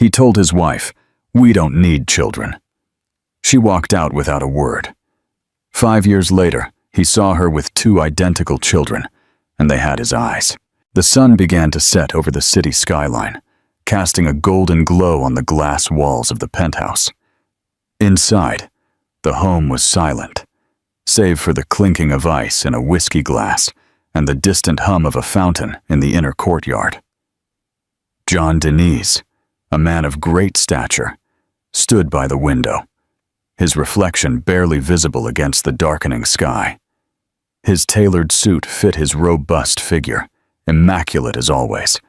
He told his wife, "We don't need children." She walked out without a word. 5 years later, he saw her with 2 identical children, and they had his eyes. The sun began to set over the city skyline, casting a golden glow on the glass walls of the penthouse. Inside, the home was silent, save for the clinking of ice in a whiskey glass and the distant hum of a fountain in the inner courtyard. John Denise, a man of great stature, stood by the window, his reflection barely visible against the darkening sky. His tailored suit fit his robust figure, immaculate as always,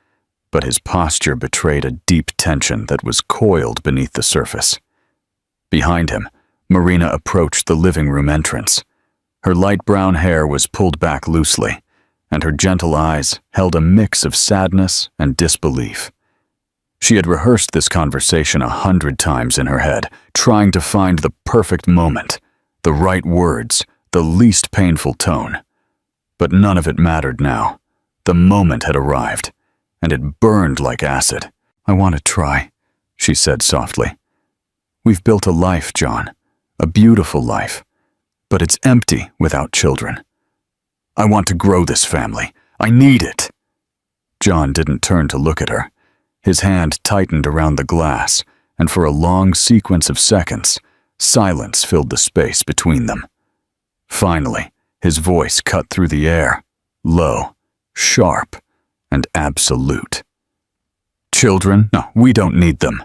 but his posture betrayed a deep tension that was coiled beneath the surface. Behind him, Marina approached the living room entrance. Her light brown hair was pulled back loosely, and her gentle eyes held a mix of sadness and disbelief. She had rehearsed this conversation 100 times in her head, trying to find the perfect moment, the right words, the least painful tone. But none of it mattered now. The moment had arrived, and it burned like acid. "I want to try," she said softly. "We've built a life, John, a beautiful life, but it's empty without children. I want to grow this family. I need it." John didn't turn to look at her. His hand tightened around the glass, and for a long sequence of seconds, silence filled the space between them. Finally, his voice cut through the air, low, sharp, and absolute. "Children? No, we don't need them."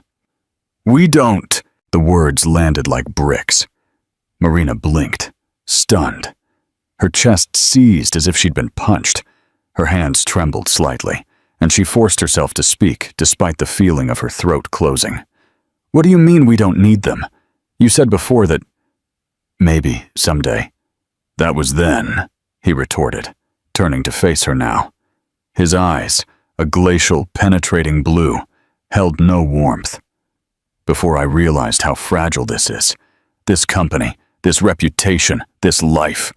"We don't!" The words landed like bricks. Marina blinked, stunned. Her chest seized as if she'd been punched. Her hands trembled slightly, and she forced herself to speak despite the feeling of her throat closing. "What do you mean we don't need them? You said before that—" "Maybe, someday." "That was then," he retorted, turning to face her now. His eyes, a glacial, penetrating blue, held no warmth. "Before I realized how fragile this is, this company, this reputation, this life.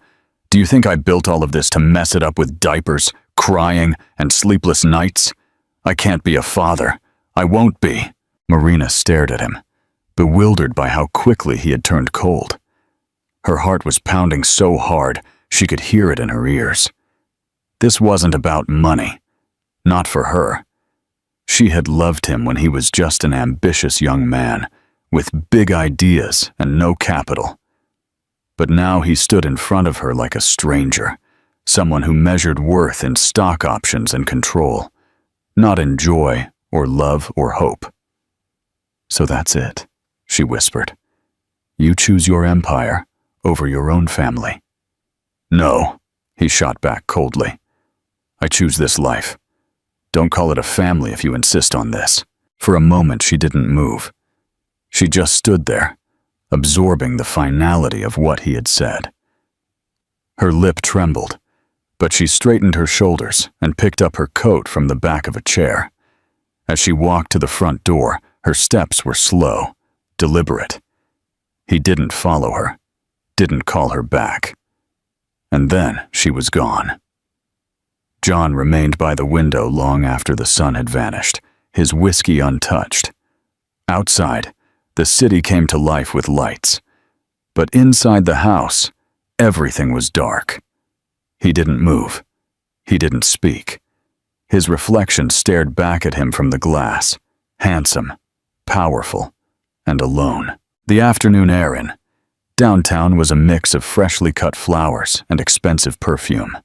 Do you think I built all of this to mess it up with diapers, crying, and sleepless nights? I can't be a father. I won't be." Marina stared at him, bewildered by how quickly he had turned cold. Her heart was pounding so hard she could hear it in her ears. This wasn't about money. Not for her. She had loved him when he was just an ambitious young man, with big ideas and no capital. But now he stood in front of her like a stranger, someone who measured worth in stock options and control, not in joy or love or hope. "So that's it," she whispered. "You choose your empire over your own family." "No," he shot back coldly. "I choose this life. Don't call it a family if you insist on this." For a moment she didn't move. She just stood there, absorbing the finality of what he had said. Her lip trembled, but she straightened her shoulders and picked up her coat from the back of a chair. As she walked to the front door, her steps were slow, deliberate. He didn't follow her, didn't call her back. And then she was gone. John remained by the window long after the sun had vanished, his whiskey untouched. Outside, the city came to life with lights. But inside the house, everything was dark. He didn't move. He didn't speak. His reflection stared back at him from the glass, handsome, powerful, and alone. The afternoon air in downtown was a mix of freshly cut flowers and expensive perfume.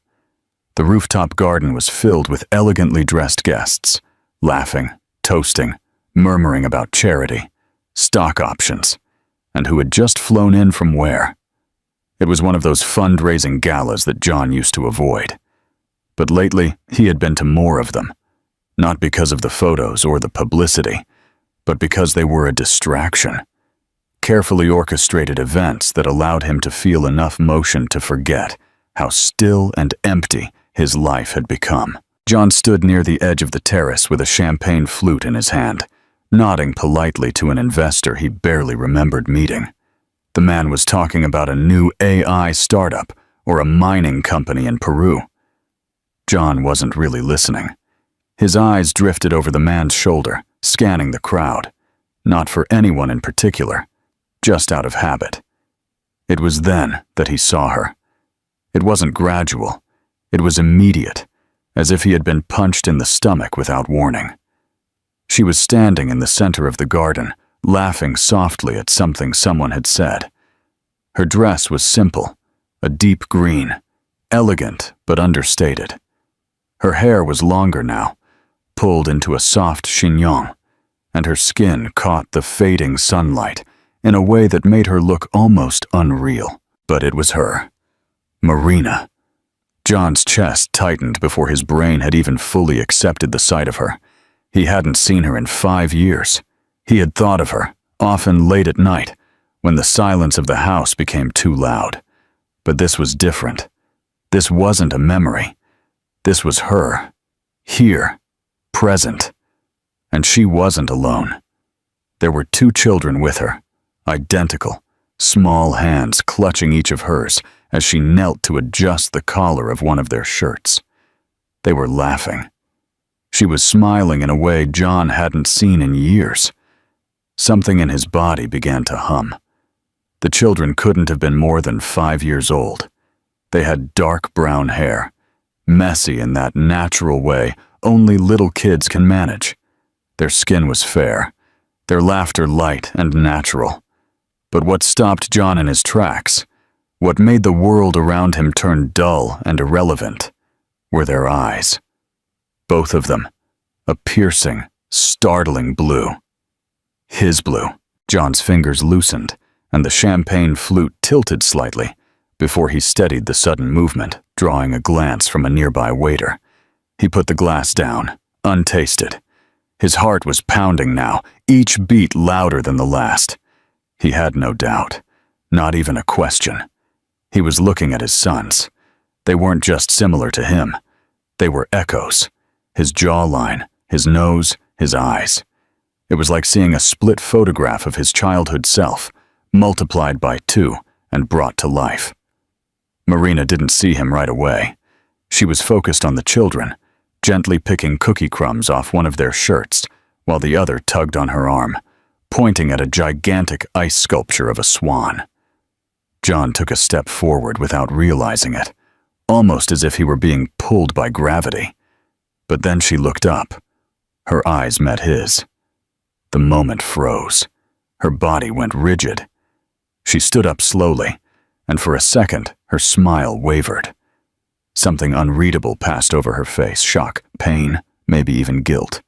The rooftop garden was filled with elegantly dressed guests, laughing, toasting, murmuring about charity, stock options, and who had just flown in from where. It was one of those fundraising galas that John used to avoid. But lately, he had been to more of them, not because of the photos or the publicity, but because they were a distraction. Carefully orchestrated events that allowed him to feel enough motion to forget how still and empty his life had become. John stood near the edge of the terrace with a champagne flute in his hand, nodding politely to an investor he barely remembered meeting. The man was talking about a new AI startup or a mining company in Peru. John wasn't really listening. His eyes drifted over the man's shoulder, scanning the crowd. not for anyone in particular, just out of habit. It was then that he saw her. It wasn't gradual. It was immediate, as if he had been punched in the stomach without warning. She was standing in the center of the garden, laughing softly at something someone had said. Her dress was simple, a deep green, elegant but understated. Her hair was longer now, pulled into a soft chignon, and her skin caught the fading sunlight in a way that made her look almost unreal. But it was her. Marina. John's chest tightened before his brain had even fully accepted the sight of her. He hadn't seen her in 5 years. He had thought of her, often late at night, when the silence of the house became too loud. But this was different. This wasn't a memory. This was her. Here. Present. And she wasn't alone. There were 2 children with her, identical, small hands clutching each of hers as she knelt to adjust the collar of one of their shirts. They were laughing. She was smiling in a way John hadn't seen in years. Something in his body began to hum. The children couldn't have been more than 5 years old. They had dark brown hair, messy in that natural way only little kids can manage. Their skin was fair, their laughter light and natural. But what stopped John in his tracks, what made the world around him turn dull and irrelevant, were their eyes. Both of them, a piercing, startling blue. His blue. John's fingers loosened, and the champagne flute tilted slightly before he steadied the sudden movement, drawing a glance from a nearby waiter. He put the glass down, untasted. His heart was pounding now, each beat louder than the last. He had no doubt, not even a question. He was looking at his sons. They weren't just similar to him. They were echoes. His jawline, his nose, his eyes. It was like seeing a split photograph of his childhood self, multiplied by 2 and brought to life. Marina didn't see him right away. She was focused on the children, gently picking cookie crumbs off one of their shirts, while the other tugged on her arm, pointing at a gigantic ice sculpture of a swan. John took a step forward without realizing it, almost as if he were being pulled by gravity. But then she looked up. Her eyes met his. The moment froze. Her body went rigid. She stood up slowly, and for a second her smile wavered. Something unreadable passed over her face, shock, pain, maybe even guilt.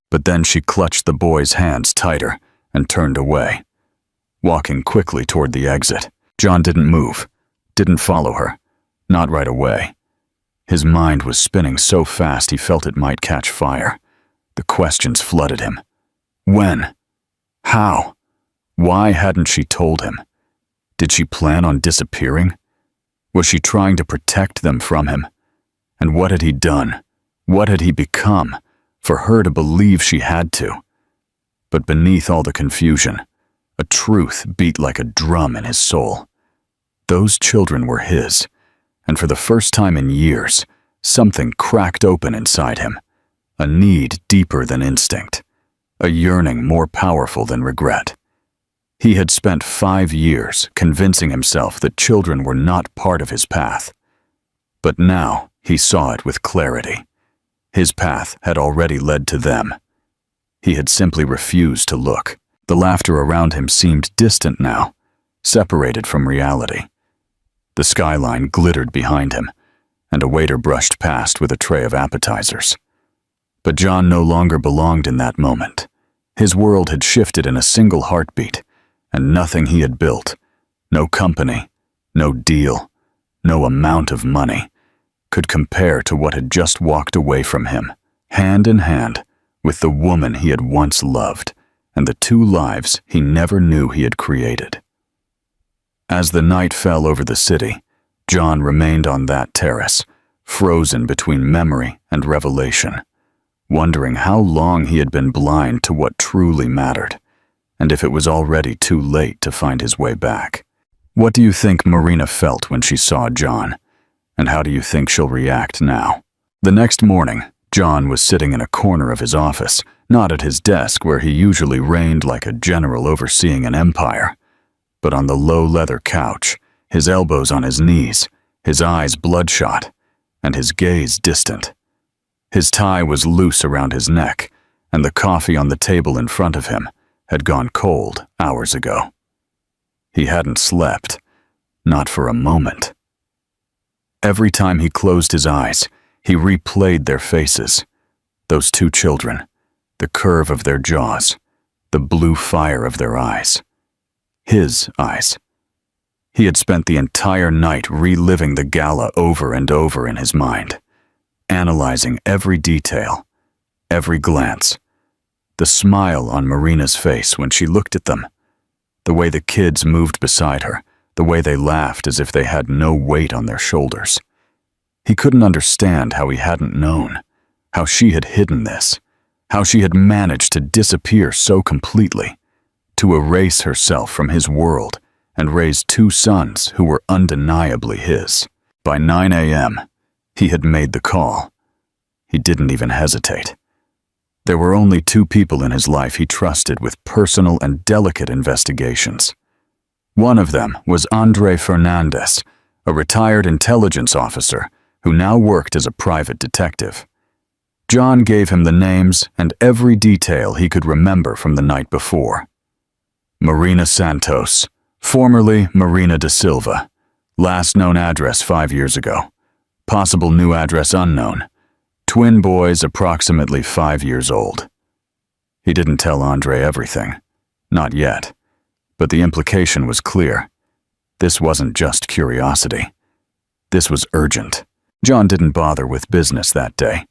But then she clutched the boy's hands tighter and turned away, walking quickly toward the exit. John didn't move, didn't follow her, not right away. His mind was spinning so fast he felt it might catch fire. The questions flooded him. When? How? Why hadn't she told him? Did she plan on disappearing? Was she trying to protect them from him? And what had he done? What had he become for her to believe she had to? But beneath all the confusion, a truth beat like a drum in his soul. Those children were his, and for the first time in years, something cracked open inside him. A need deeper than instinct, a yearning more powerful than regret. He had spent 5 years convincing himself that children were not part of his path. But now he saw it with clarity. His path had already led to them. He had simply refused to look. The laughter around him seemed distant now, separated from reality. The skyline glittered behind him, and a waiter brushed past with a tray of appetizers. But John no longer belonged in that moment. His world had shifted in a single heartbeat, and nothing he had built, no company, no deal, no amount of money, could compare to what had just walked away from him, hand in hand with the woman he had once loved and the 2 lives he never knew he had created. As the night fell over the city, John remained on that terrace, frozen between memory and revelation, wondering how long he had been blind to what truly mattered, and if it was already too late to find his way back. What do you think Marina felt when she saw John? And how do you think she'll react now? The next morning, John was sitting in a corner of his office, not at his desk where he usually reigned like a general overseeing an empire, but on the low leather couch, his elbows on his knees, his eyes bloodshot, and his gaze distant. His tie was loose around his neck, and the coffee on the table in front of him had gone cold hours ago. He hadn't slept, not for a moment. Every time he closed his eyes, he replayed their faces, those two children, the curve of their jaws, the blue fire of their eyes. His eyes. He had spent the entire night reliving the gala over and over in his mind, analyzing every detail, every glance, the smile on Marina's face when she looked at them, the way the kids moved beside her, the way they laughed as if they had no weight on their shoulders. He couldn't understand how he hadn't known, how she had hidden this, how she had managed to disappear so completely, to erase herself from his world and raise two sons who were undeniably his. By 9 a.m., he had made the call. He didn't even hesitate. There were only two people in his life he trusted with personal and delicate investigations. One of them was Andre Fernandez, a retired intelligence officer who now worked as a private detective. John gave him the names and every detail he could remember from the night before. Marina Santos, formerly Marina da Silva, last known address 5 years ago, possible new address unknown, twin boys approximately 5 years old. He didn't tell Andre everything, not yet, but the implication was clear. This wasn't just curiosity. This was urgent. John didn't bother with business that day.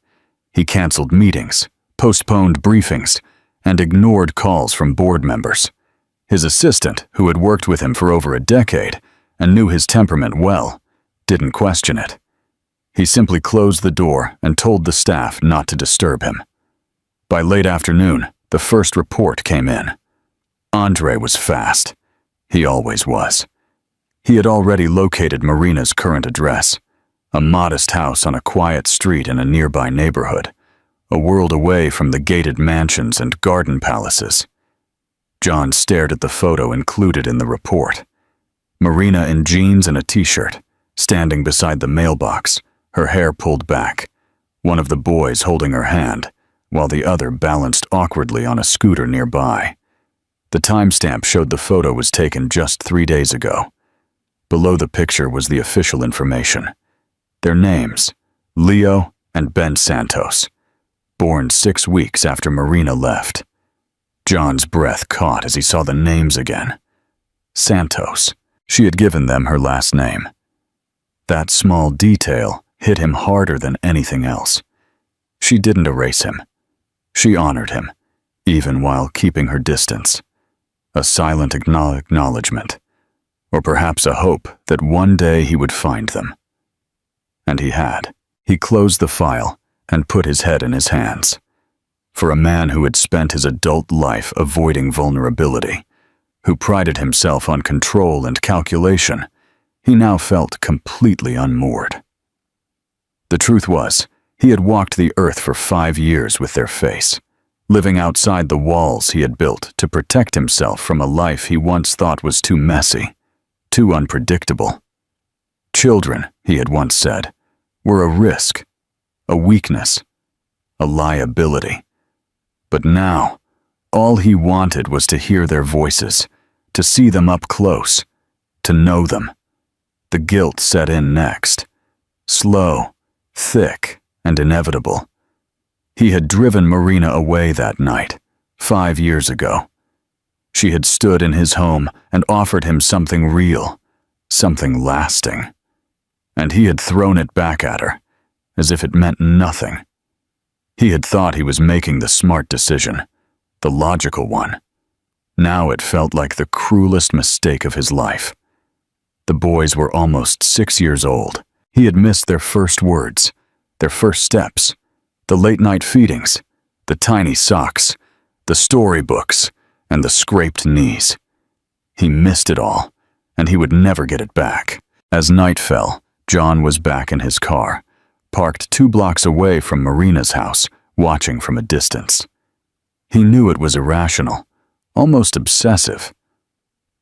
He canceled meetings, postponed briefings, and ignored calls from board members. His assistant, who had worked with him for over a decade and knew his temperament well, didn't question it. He simply closed the door and told the staff not to disturb him. By late afternoon, the first report came in. Andre was fast. He always was. He had already located Marina's current address, a modest house on a quiet street in a nearby neighborhood, a world away from the gated mansions and garden palaces. John stared at the photo included in the report. Marina in jeans and a t-shirt, standing beside the mailbox, her hair pulled back, one of the boys holding her hand, while the other balanced awkwardly on a scooter nearby. The timestamp showed the photo was taken just 3 days ago. Below the picture was the official information. Their names, Leo and Ben Santos, born 6 weeks after Marina left. John's breath caught as he saw the names again. Santos. She had given them her last name. That small detail hit him harder than anything else. She didn't erase him. She honored him, even while keeping her distance. A silent acknowledgement, or perhaps a hope that one day he would find them. And he had. He closed the file and put his head in his hands. For a man who had spent his adult life avoiding vulnerability, who prided himself on control and calculation, he now felt completely unmoored. The truth was, he had walked the earth for 5 years with their face, living outside the walls he had built to protect himself from a life he once thought was too messy, too unpredictable. Children, he had once said, were a risk, a weakness, a liability. But now, all he wanted was to hear their voices, to see them up close, to know them. The guilt set in next, slow, thick, and inevitable. He had driven Marina away that night, 5 years ago. She had stood in his home and offered him something real, something lasting. And he had thrown it back at her, as if it meant nothing. He had thought he was making the smart decision, the logical one. Now it felt like the cruelest mistake of his life. The boys were almost 6 years old. He had missed their first words, their first steps, the late-night feedings, the tiny socks, the storybooks, and the scraped knees. He missed it all, and he would never get it back. As night fell, John was back in his car, parked 2 blocks away from Marina's house, watching from a distance. He knew it was irrational, almost obsessive,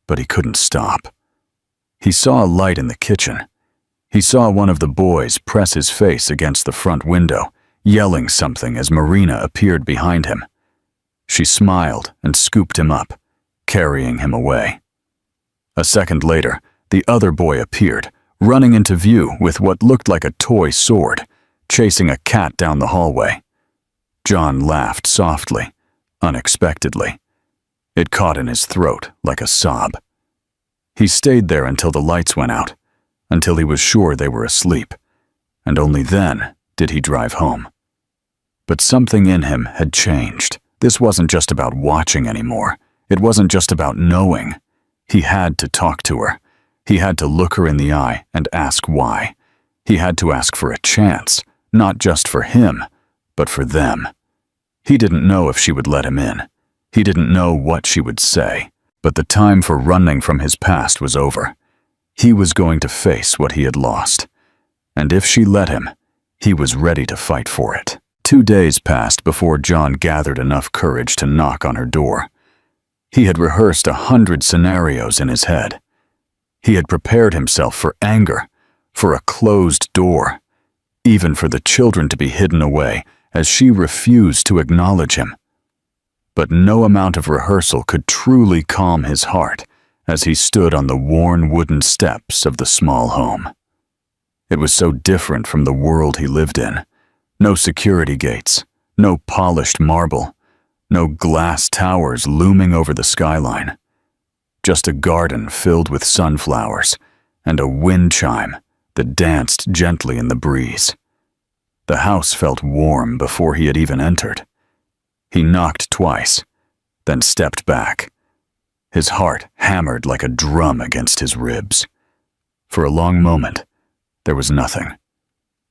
but he couldn't stop. He saw a light in the kitchen. He saw one of the boys press his face against the front window, yelling something as Marina appeared behind him. She smiled and scooped him up, carrying him away. A second later, the other boy appeared, running into view with what looked like a toy sword, chasing a cat down the hallway. John laughed softly, unexpectedly. It caught in his throat like a sob. He stayed there until the lights went out, until he was sure they were asleep, and only then did he drive home. But something in him had changed. This wasn't just about watching anymore. It wasn't just about knowing. He had to talk to her. He had to look her in the eye and ask why. He had to ask for a chance, not just for him, but for them. He didn't know if she would let him in. He didn't know what she would say, but the time for running from his past was over. He was going to face what he had lost. And if she let him, he was ready to fight for it. 2 days passed before John gathered enough courage to knock on her door. He had rehearsed 100 scenarios in his head. He had prepared himself for anger, for a closed door, even for the children to be hidden away as she refused to acknowledge him. But no amount of rehearsal could truly calm his heart as he stood on the worn wooden steps of the small home. It was so different from the world he lived in. No security gates, no polished marble, no glass towers looming over the skyline. Just a garden filled with sunflowers and a wind chime that danced gently in the breeze. The house felt warm before he had even entered. He knocked twice, then stepped back. His heart hammered like a drum against his ribs. For a long moment, there was nothing.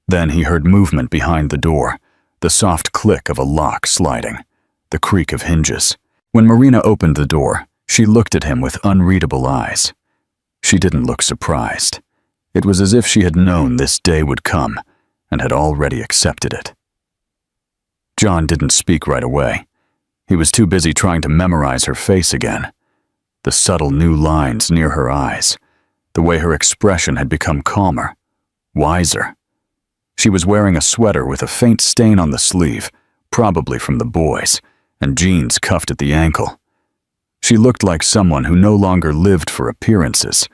Then he heard movement behind the door, the soft click of a lock sliding, the creak of hinges. When Marina opened the door, she looked at him with unreadable eyes. She didn't look surprised. It was as if she had known this day would come and had already accepted it. John didn't speak right away. He was too busy trying to memorize her face again. The subtle new lines near her eyes, the way her expression had become calmer, wiser. She was wearing a sweater with a faint stain on the sleeve, probably from the boys, and jeans cuffed at the ankle. She looked like someone who no longer lived for appearances,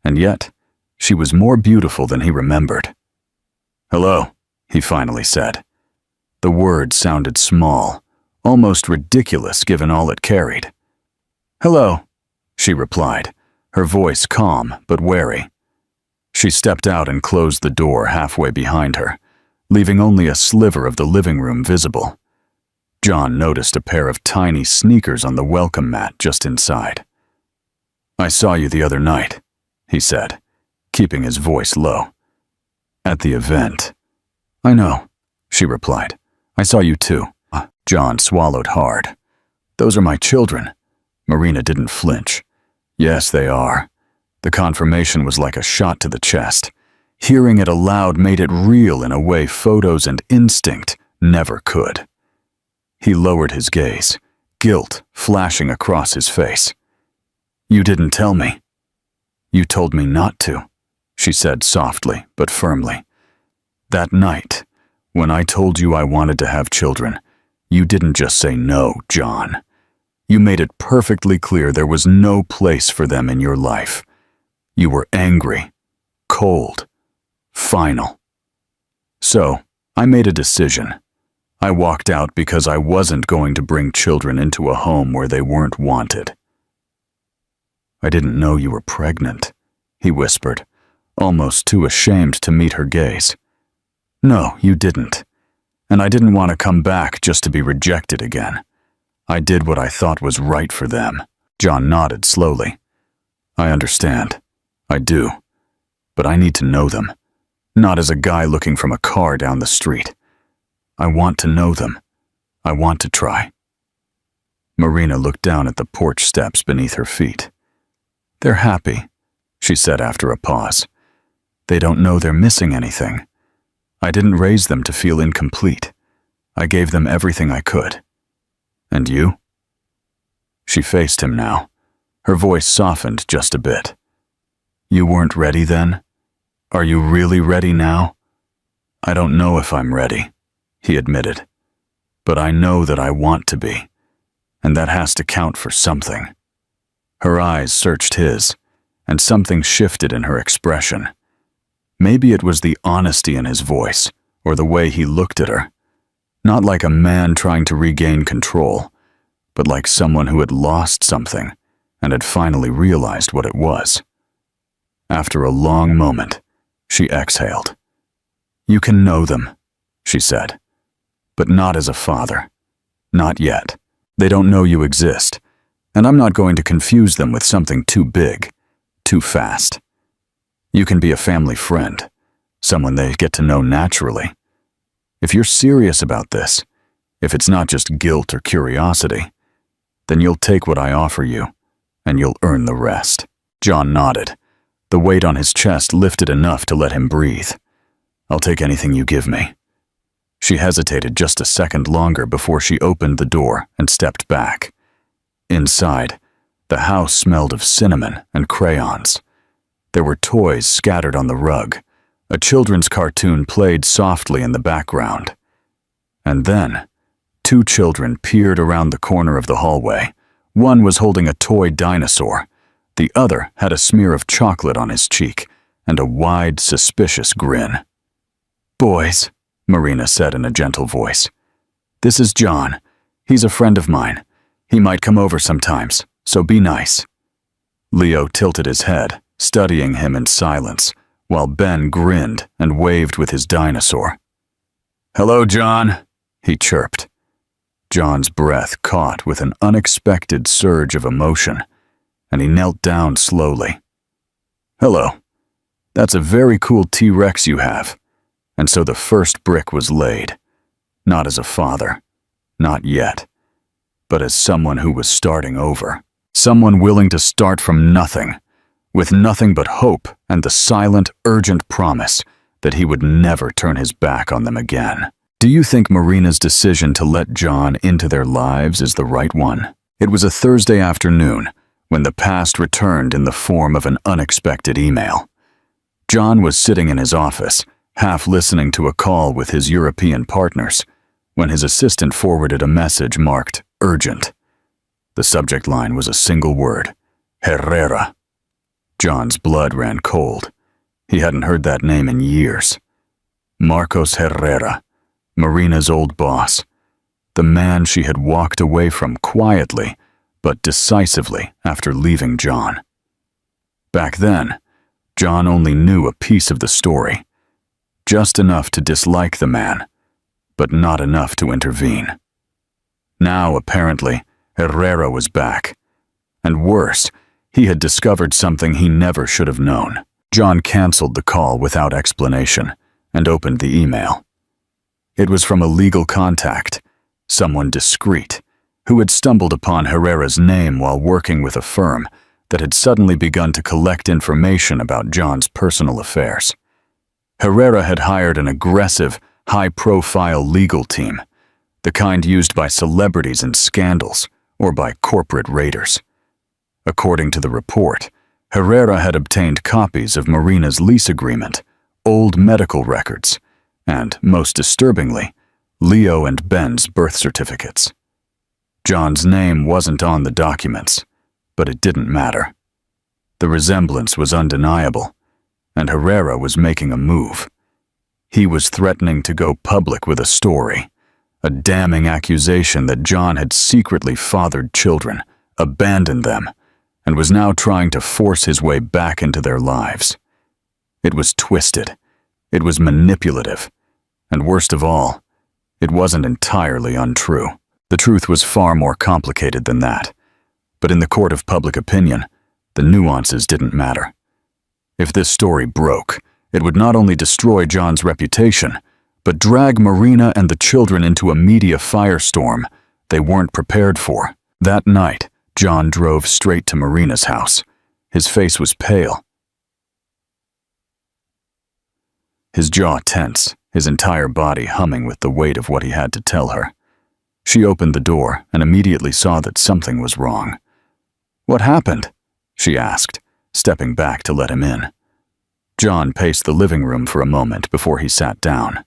and yet she was more beautiful than he remembered. "Hello," he finally said. The word sounded small, almost ridiculous given all it carried. "Hello," she replied, her voice calm but wary. She stepped out and closed the door halfway behind her, leaving only a sliver of the living room visible. John noticed a pair of tiny sneakers on the welcome mat just inside. "I saw you the other night," he said, keeping his voice low. "At the event." "I know," she replied. "I saw you too." John swallowed hard. "Those are my children." Marina didn't flinch. "Yes, they are." The confirmation was like a shot to the chest. Hearing it aloud made it real in a way photos and instinct never could. He lowered his gaze, guilt flashing across his face. "You didn't tell me." "You told me not to," she said softly but firmly. "That night, when I told you I wanted to have children, you didn't just say no, John. You made it perfectly clear there was no place for them in your life. You were angry, cold, final. So, I made a decision. I walked out because I wasn't going to bring children into a home where they weren't wanted." "I didn't know you were pregnant," he whispered, almost too ashamed to meet her gaze. "No, you didn't. And I didn't want to come back just to be rejected again. I did what I thought was right for them." John nodded slowly. "I understand. I do. But I need to know them. Not as a guy looking from a car down the street. I want to know them. I want to try." Marina looked down at the porch steps beneath her feet. "They're happy," she said after a pause. "They don't know they're missing anything. I didn't raise them to feel incomplete. I gave them everything I could." And you?" She faced him now. Her voice softened just a bit. "You weren't ready then? Are you really ready now?" "I don't know if I'm ready," he admitted. "But I know that I want to be, and that has to count for something." Her eyes searched his, and something shifted in her expression. Maybe it was the honesty in his voice, or the way he looked at her. Not like a man trying to regain control, but like someone who had lost something and had finally realized what it was. After a long moment, she exhaled. "You can know them," she said, "but not as a father. Not yet. They don't know you exist, and I'm not going to confuse them with something too big, too fast. You can be a family friend, someone they get to know naturally. If you're serious about this, if it's not just guilt or curiosity, then you'll take what I offer you, and you'll earn the rest." John nodded. The weight on his chest lifted enough to let him breathe. "I'll take anything you give me." She hesitated just a second longer before she opened the door and stepped back. Inside, the house smelled of cinnamon and crayons. There were toys scattered on the rug. A children's cartoon played softly in the background. And then, two children peered around the corner of the hallway. One was holding a toy dinosaur. The other had a smear of chocolate on his cheek and a wide, suspicious grin. "Boys," Marina said in a gentle voice. "This is John. He's a friend of mine. He might come over sometimes, so be nice." Leo tilted his head, studying him in silence, while Ben grinned and waved with his dinosaur. "Hello, John," he chirped. John's breath caught with an unexpected surge of emotion, and he knelt down slowly. "Hello. That's a very cool T-Rex you have." And so the first brick was laid, not as a father, not yet, but as someone who was starting over. Someone willing to start from nothing, with nothing but hope and the silent, urgent promise that he would never turn his back on them again. Do you think Marina's decision to let John into their lives is the right one? It was a Thursday afternoon when the past returned in the form of an unexpected email. John was sitting in his office, half listening to a call with his European partners, when his assistant forwarded a message marked urgent. The subject line was a single word: Herrera. John's blood ran cold. He hadn't heard that name in years. Marcos Herrera, Marina's old boss, the man she had walked away from quietly but decisively after leaving John. Back then, John only knew a piece of the story, just enough to dislike the man, but not enough to intervene. Now, apparently, Herrera was back. And worse, he had discovered something he never should have known. John canceled the call without explanation and opened the email. It was from a legal contact, someone discreet, who had stumbled upon Herrera's name while working with a firm that had suddenly begun to collect information about John's personal affairs. Herrera had hired an aggressive, high-profile legal team, the kind used by celebrities in scandals or by corporate raiders. According to the report, Herrera had obtained copies of Marina's lease agreement, old medical records, and, most disturbingly, Leo and Ben's birth certificates. John's name wasn't on the documents, but it didn't matter. The resemblance was undeniable, and Herrera was making a move. He was threatening to go public with a story, a damning accusation that John had secretly fathered children, abandoned them, and was now trying to force his way back into their lives. It was twisted, it was manipulative, and worst of all, it wasn't entirely untrue. The truth was far more complicated than that, but in the court of public opinion, the nuances didn't matter. If this story broke, it would not only destroy John's reputation, but drag Marina and the children into a media firestorm they weren't prepared for. That night, John drove straight to Marina's house. His face was pale, his jaw tense, his entire body humming with the weight of what he had to tell her. She opened the door and immediately saw that something was wrong. "What happened?" she asked, stepping back to let him in. John paced the living room for a moment before he sat down.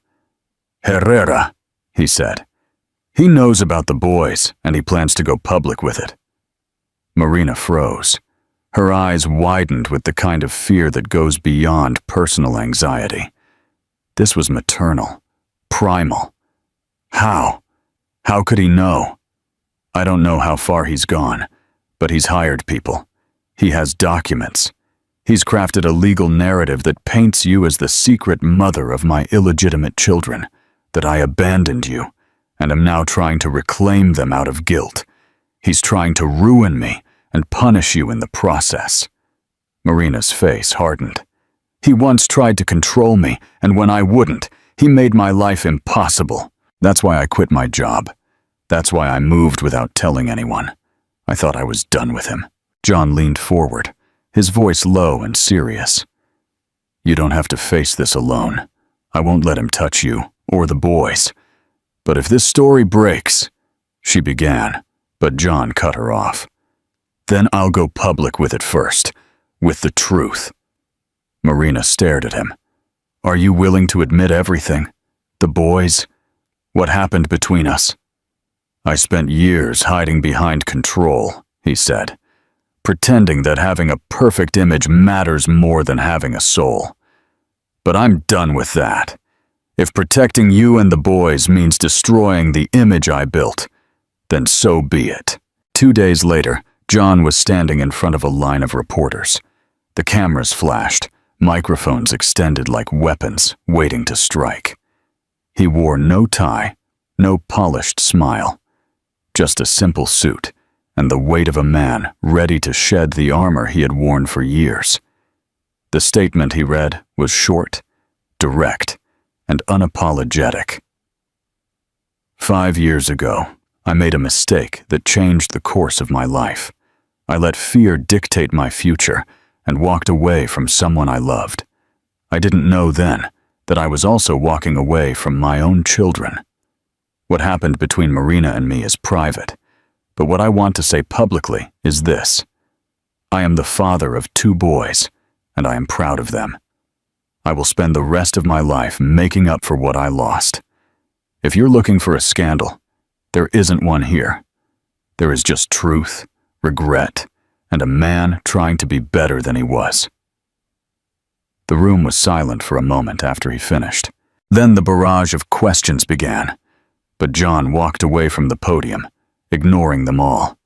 "Herrera," he said. "He knows about the boys, and he plans to go public with it." Marina froze. Her eyes widened with the kind of fear that goes beyond personal anxiety. This was maternal, primal. How? How could he know? "I don't know how far he's gone, but he's hired people. He has documents. He's crafted a legal narrative that paints you as the secret mother of my illegitimate children, that I abandoned you, and am now trying to reclaim them out of guilt. He's trying to ruin me and punish you in the process." Marina's face hardened. "He once tried to control me, and when I wouldn't, he made my life impossible. That's why I quit my job. That's why I moved without telling anyone. I thought I was done with him." John leaned forward, his voice low and serious. "You don't have to face this alone. I won't let him touch you, or the boys. But if this story breaks," she began, but John cut her off. "Then I'll go public with it first, with the truth." Marina stared at him. "Are you willing to admit everything? The boys? What happened between us?" "I spent years hiding behind control," he said, "pretending that having a perfect image matters more than having a soul. But I'm done with that. If protecting you and the boys means destroying the image I built, then so be it." 2 days later, John was standing in front of a line of reporters. The cameras flashed, microphones extended like weapons, waiting to strike. He wore no tie, no polished smile, just a simple suit and the weight of a man ready to shed the armor he had worn for years. The statement he read was short, direct, and unapologetic. "5 years ago, I made a mistake that changed the course of my life. I let fear dictate my future and walked away from someone I loved. I didn't know then that I was also walking away from my own children. What happened between Marina and me is private, but what I want to say publicly is this. I am the father of 2 boys, and I am proud of them. I will spend the rest of my life making up for what I lost. If you're looking for a scandal, there isn't one here. There is just truth, regret, and a man trying to be better than he was." The room was silent for a moment after he finished. Then the barrage of questions began, but John walked away from the podium, ignoring them all.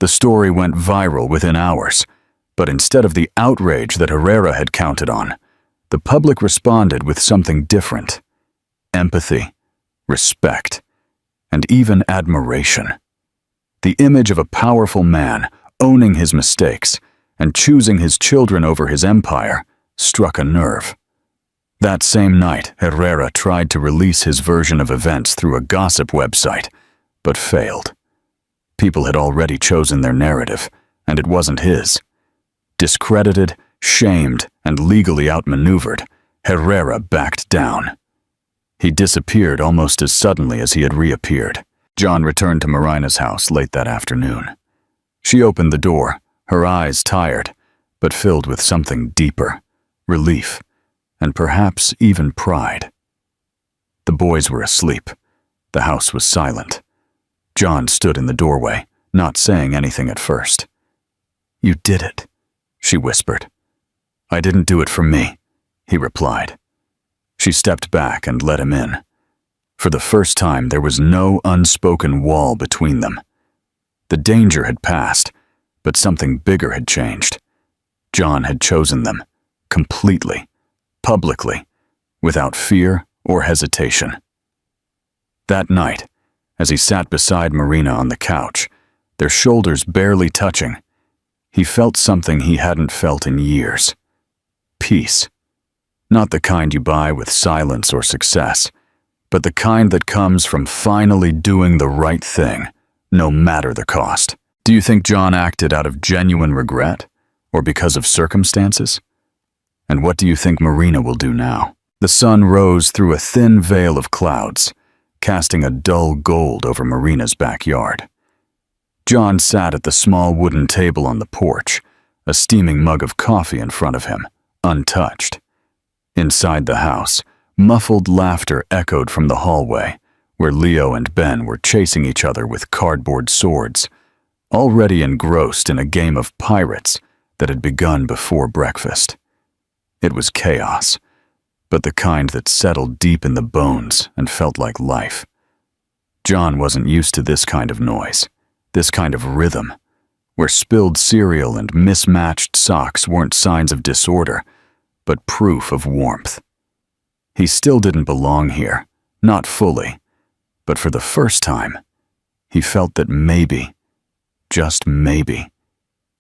The story went viral within hours, but instead of the outrage that Herrera had counted on, the public responded with something different: empathy, respect, and even admiration. The image of a powerful man owning his mistakes and choosing his children over his empire struck a nerve. That same night, Herrera tried to release his version of events through a gossip website, but failed. People had already chosen their narrative, and it wasn't his. Discredited, shamed, and legally outmaneuvered, Herrera backed down. He disappeared almost as suddenly as he had reappeared. John returned to Marina's house late that afternoon. She opened the door, her eyes tired, but filled with something deeper: relief, and perhaps even pride. The boys were asleep. The house was silent. John stood in the doorway, not saying anything at first. "You did it," she whispered. "I didn't do it for me," he replied. She stepped back and let him in. For the first time, there was no unspoken wall between them. The danger had passed, but something bigger had changed. John had chosen them, completely, publicly, without fear or hesitation. That night, as he sat beside Marina on the couch, their shoulders barely touching, he felt something he hadn't felt in years. Peace. Not the kind you buy with silence or success, but the kind that comes from finally doing the right thing, no matter the cost. Do you think John acted out of genuine regret, or because of circumstances? And what do you think Marina will do now? The sun rose through a thin veil of clouds, casting a dull gold over Marina's backyard. John sat at the small wooden table on the porch, a steaming mug of coffee in front of him, untouched. Inside the house, muffled laughter echoed from the hallway, where Leo and Ben were chasing each other with cardboard swords, already engrossed in a game of pirates that had begun before breakfast. It was chaos, but the kind that settled deep in the bones and felt like life. John wasn't used to this kind of noise, this kind of rhythm, where spilled cereal and mismatched socks weren't signs of disorder, but proof of warmth. He still didn't belong here, not fully, but for the first time, he felt that maybe, just maybe,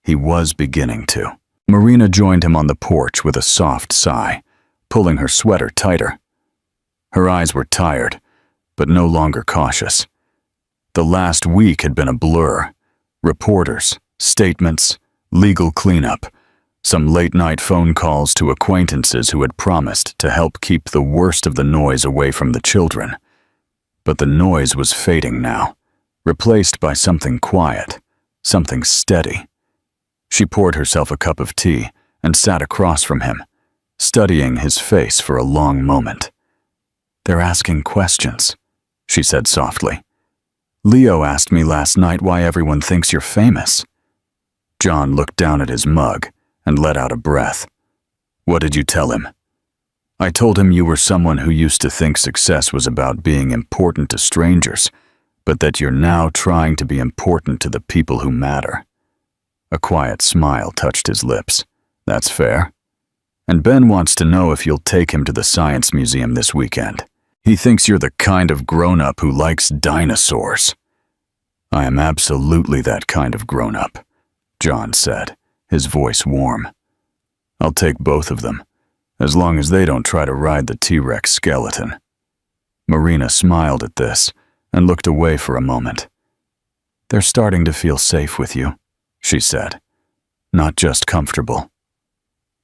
he was beginning to. Marina joined him on the porch with a soft sigh, pulling her sweater tighter. Her eyes were tired, but no longer cautious. The last week had been a blur. Reporters, statements, legal cleanup, some late-night phone calls to acquaintances who had promised to help keep the worst of the noise away from the children. But the noise was fading now, replaced by something quiet, something steady. She poured herself a cup of tea and sat across from him, studying his face for a long moment. "They're asking questions," she said softly. "Leo asked me last night why everyone thinks you're famous." John looked down at his mug and let out a breath. "What did you tell him?" "I told him you were someone who used to think success was about being important to strangers, but that you're now trying to be important to the people who matter." A quiet smile touched his lips. "That's fair. And Ben wants to know if you'll take him to the Science Museum this weekend. He thinks you're the kind of grown-up who likes dinosaurs." "I am absolutely that kind of grown-up," John said, his voice warm. "I'll take both of them, as long as they don't try to ride the T-Rex skeleton." Marina smiled at this and looked away for a moment. "They're starting to feel safe with you," she said. "Not just comfortable."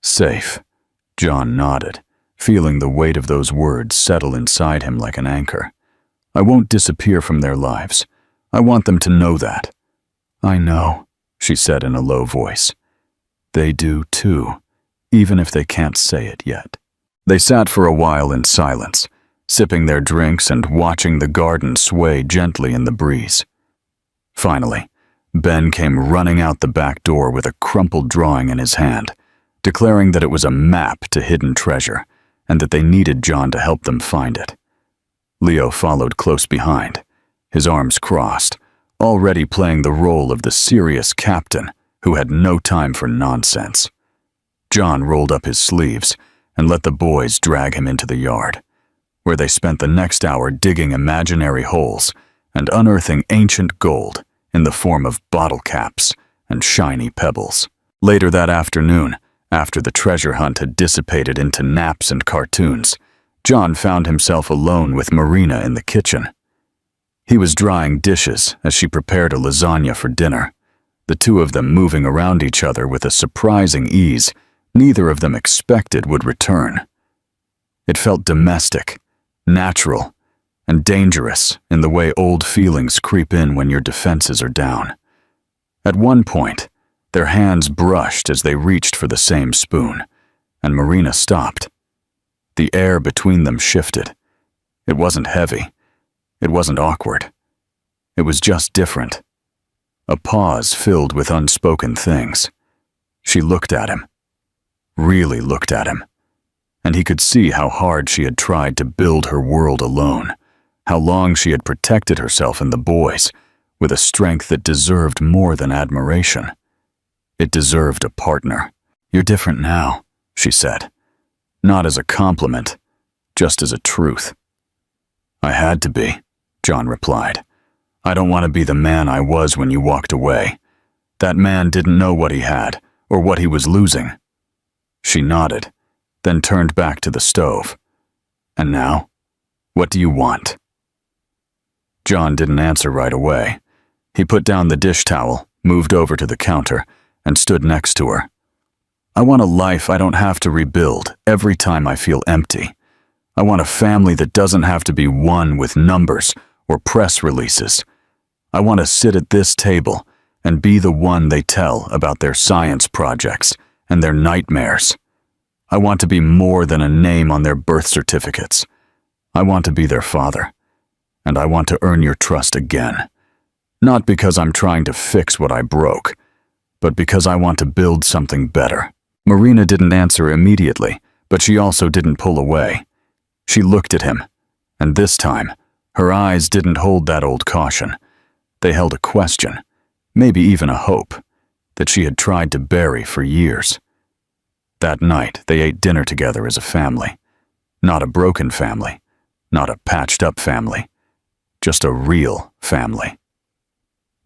"Safe," John nodded, feeling the weight of those words settle inside him like an anchor. "I won't disappear from their lives. I want them to know that." "I know," she said in a low voice. "They do too, even if they can't say it yet." They sat for a while in silence, sipping their drinks and watching the garden sway gently in the breeze. Finally, Ben came running out the back door with a crumpled drawing in his hand, declaring that it was a map to hidden treasure and that they needed John to help them find it. Leo followed close behind, his arms crossed, already playing the role of the serious captain who had no time for nonsense. John rolled up his sleeves and let the boys drag him into the yard, where they spent the next hour digging imaginary holes and unearthing ancient gold in the form of bottle caps and shiny pebbles. Later that afternoon, after the treasure hunt had dissipated into naps and cartoons, John found himself alone with Marina in the kitchen. He was drying dishes as she prepared a lasagna for dinner, the two of them moving around each other with a surprising ease neither of them expected would return. It felt domestic, natural, and dangerous in the way old feelings creep in when your defenses are down. At one point, their hands brushed as they reached for the same spoon, and Marina stopped. The air between them shifted. It wasn't heavy. It wasn't awkward. It was just different. A pause filled with unspoken things. She looked at him. Really looked at him. And he could see how hard she had tried to build her world alone, how long she had protected herself and the boys, with a strength that deserved more than admiration. It deserved a partner. "You're different now," she said. Not as a compliment, just as a truth. "I had to be," John replied. "I don't want to be the man I was when you walked away. That man didn't know what he had, or what he was losing." She nodded, then turned back to the stove. "And now, what do you want?" John didn't answer right away. He put down the dish towel, moved over to the counter, and stood next to her. "I want a life I don't have to rebuild every time I feel empty. I want a family that doesn't have to be won with numbers or press releases. I want to sit at this table and be the one they tell about their science projects and their nightmares. I want to be more than a name on their birth certificates. I want to be their father, and I want to earn your trust again. Not because I'm trying to fix what I broke, but because I want to build something better." Marina didn't answer immediately, but she also didn't pull away. She looked at him, and this time, her eyes didn't hold that old caution. They held a question, maybe even a hope, that she had tried to bury for years. That night, they ate dinner together as a family. Not a broken family, not a patched-up family, just a real family.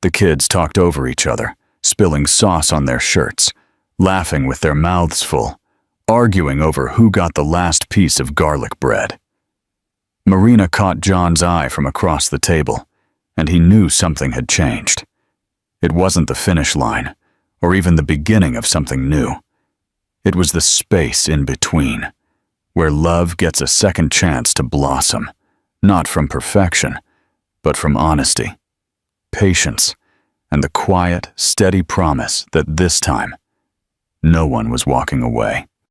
The kids talked over each other, spilling sauce on their shirts, laughing with their mouths full, arguing over who got the last piece of garlic bread. Marina caught John's eye from across the table, and he knew something had changed. It wasn't the finish line, or even the beginning of something new. It was the space in between, where love gets a second chance to blossom, not from perfection, but from honesty, patience, and the quiet, steady promise that this time, no one was walking away.